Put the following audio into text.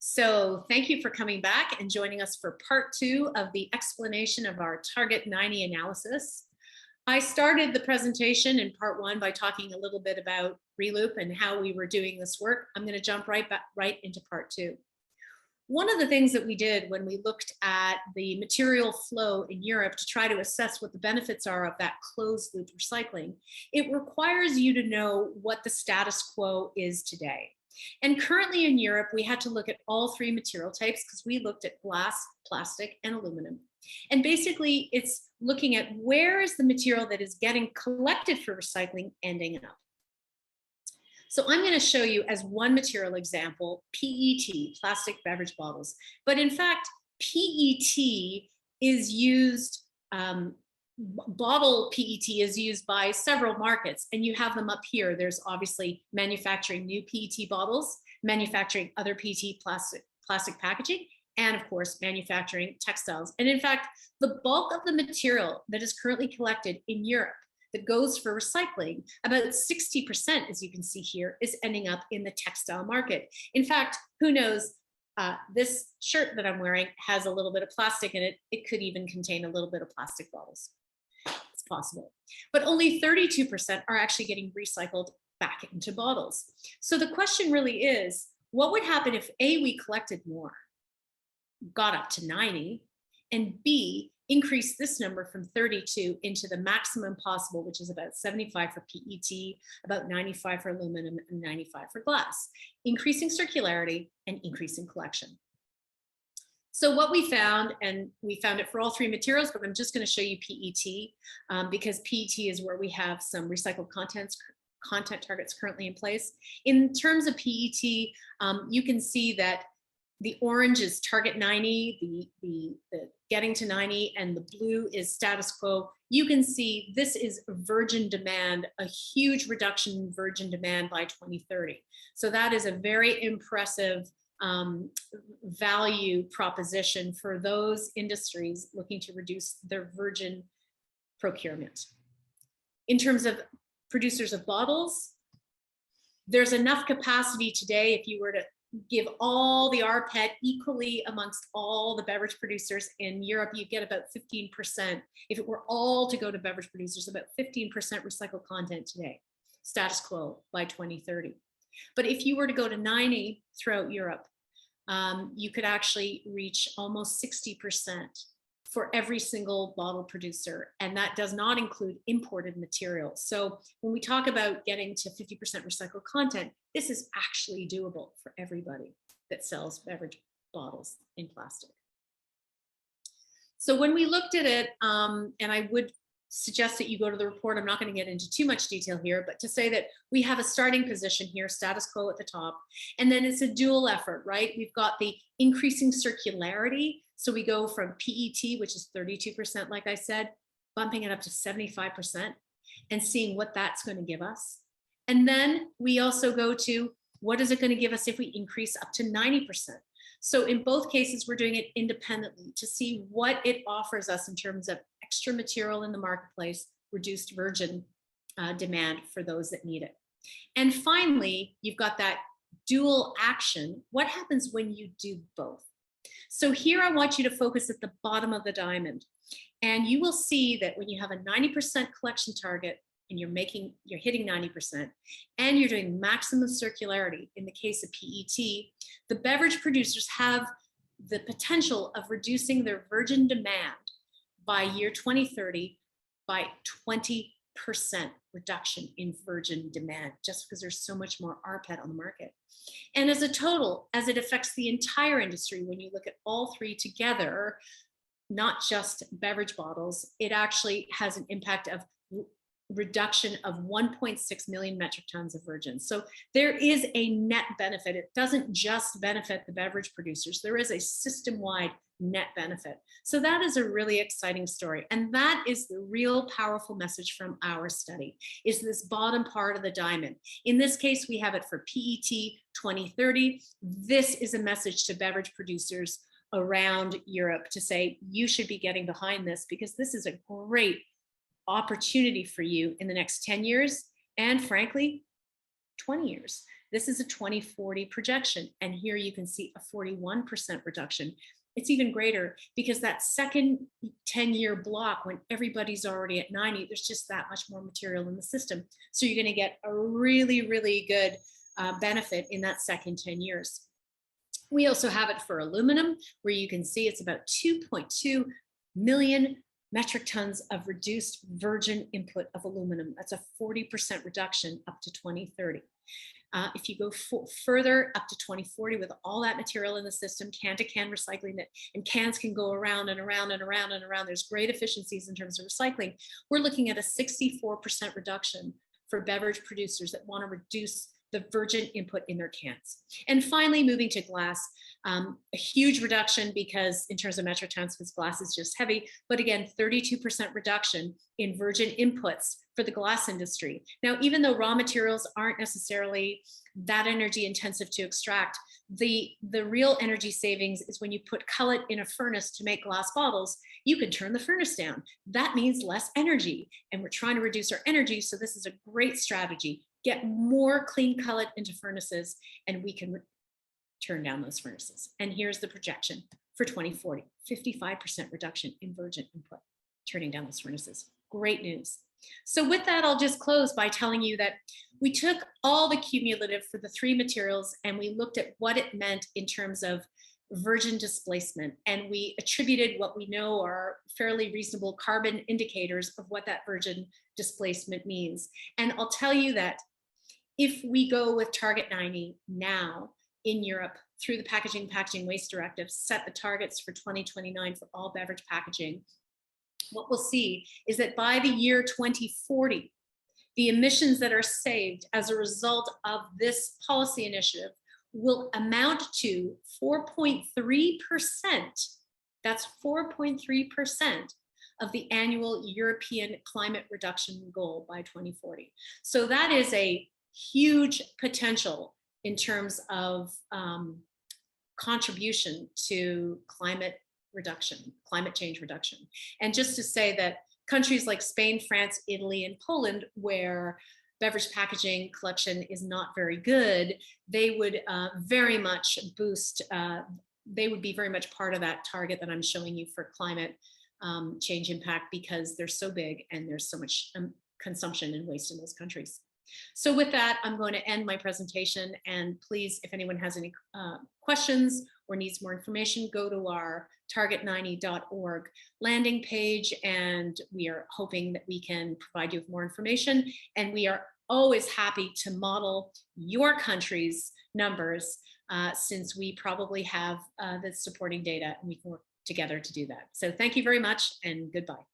So thank you for coming back and joining us for part 2 of the explanation of our Target 90 analysis. I started the presentation in part 1 by talking a little bit about Reloop and how we were doing this work. I'm going to jump right into part 2. One of the things that we did when we looked at the material flow in Europe to try to assess what the benefits are of that closed loop recycling, it requires you to know what the status quo is today. And currently in Europe, we had to look at all 3 material types because we looked at glass, plastic, and aluminum. And basically, it's looking at where is the material that is getting collected for recycling ending up. So I'm going to show you as one material example, PET, plastic beverage bottles. But in fact, PET is used, bottle PET is used by several markets, and you have them up here. There's obviously manufacturing new PET bottles, manufacturing other PET plastic packaging, and of course, manufacturing textiles. And in fact, the bulk of the material that is currently collected in Europe that goes for recycling, about 60%, as you can see here, is ending up in the textile market. In fact, who knows, this shirt that I'm wearing has a little bit of plastic in it. It could even contain a little bit of plastic bottles. It's possible. But only 32% are actually getting recycled back into bottles. So the question really is, what would happen if A, we collected more, got up to 90, and B, increase this number from 32 into the maximum possible, which is about 75 for PET, about 95 for aluminum, and 95 for glass, increasing circularity and increasing collection. So what we found, and we found it for all 3 materials, but I'm just going to show you PET because PET is where we have some recycled content targets currently in place. In terms of PET, you can see that the orange is target 90, the getting to 90, and the blue is status quo. You can see this is virgin demand, a huge reduction in virgin demand by 2030. So that is a very impressive value proposition for those industries looking to reduce their virgin procurement. In terms of producers of bottles, there's enough capacity today if you were to give all the rPET equally amongst all the beverage producers in Europe, you get about 15%. If it were all to go to beverage producers, about 15% recycled content today, status quo by 2030. But if you were to go to 90 throughout Europe, you could actually reach almost 60% for every single bottle producer. And that does not include imported materials. So when we talk about getting to 50% recycled content, this is actually doable for everybody that sells beverage bottles in plastic. So when we looked at it, and I would suggest that you go to the report, I'm not going to get into too much detail here, but to say that we have a starting position here, status quo at the top, and then it's a dual effort, right? We've got the increasing circularity. So we go from PET, which is 32%, like I said, bumping it up to 75% and seeing what that's going to give us. And then we also go to what is it going to give us if we increase up to 90%. So in both cases, we're doing it independently to see what it offers us in terms of extra material in the marketplace, reduced virgin demand for those that need it. And finally, you've got that dual action. What happens when you do both? So here I want you to focus at the bottom of the diamond. And you will see that when you have a 90% collection target and you're hitting 90% and you're doing maximum circularity in the case of PET, the beverage producers have the potential of reducing their virgin demand by year 2030 by 20% reduction in virgin demand, just because there's so much more rPET on the market. And as a total, as it affects the entire industry, when you look at all 3 together, not just beverage bottles, it actually has an impact of reduction of 1.6 million metric tons of virgin. So there is a net benefit. It doesn't just benefit the beverage producers. There is a system-wide net benefit. So that is a really exciting story. And that is the real powerful message from our study, is this bottom part of the diamond. In this case, we have it for PET 2030. This is a message to beverage producers around Europe to say, you should be getting behind this because this is a great opportunity for you in the next 10 years and frankly, 20 years. This is a 2040 projection. And here you can see a 41% reduction. It's even greater because that second 10-year block, when everybody's already at 90, there's just that much more material in the system. So you're going to get a really, really good benefit in that second 10 years. We also have it for aluminum, where you can see it's about 2.2 million metric tons of reduced virgin input of aluminum. That's a 40% reduction up to 2030. If you go further up to 2040 with all that material in the system, can-to-can recycling it, and cans can go around and around and around and around. There's great efficiencies in terms of recycling. We're looking at a 64% reduction for beverage producers that want to reduce the virgin input in their cans. And finally, moving to glass, a huge reduction because in terms of metric tons, because glass is just heavy, but again, 32% reduction in virgin inputs for the glass industry. Now, even though raw materials aren't necessarily that energy intensive to extract, the real energy savings is when you put cullet in a furnace to make glass bottles, you can turn the furnace down. That means less energy, and we're trying to reduce our energy, so this is a great strategy. Get more clean cullet into furnaces, and we can turn down those furnaces. And here's the projection for 2040, 55% reduction in virgin input, turning down those furnaces. Great news. So with that, I'll just close by telling you that we took all the cumulative for the three materials and we looked at what it meant in terms of virgin displacement. And we attributed what we know are fairly reasonable carbon indicators of what that virgin displacement means. And I'll tell you that if we go with Target 90 now in Europe through the Packaging Waste Directive, set the targets for 2029 for all beverage packaging, what we'll see is that by the year 2040, the emissions that are saved as a result of this policy initiative will amount to 4.3%. That's 4.3% of the annual European climate reduction goal by 2040. So that is a huge potential in terms of contribution to climate change reduction. And just to say that countries like Spain, France, Italy, and Poland, where beverage packaging collection is not very good, they would very much boost, they would be very much part of that target that I'm showing you for climate change impact, because they're so big and there's so much consumption and waste in those countries. So with that, I'm going to end my presentation, and please, if anyone has any questions or needs more information, go to our target90.org landing page, and we are hoping that we can provide you with more information. And we are always happy to model your country's numbers since we probably have the supporting data, and we can work together to do that. So thank you very much, and goodbye.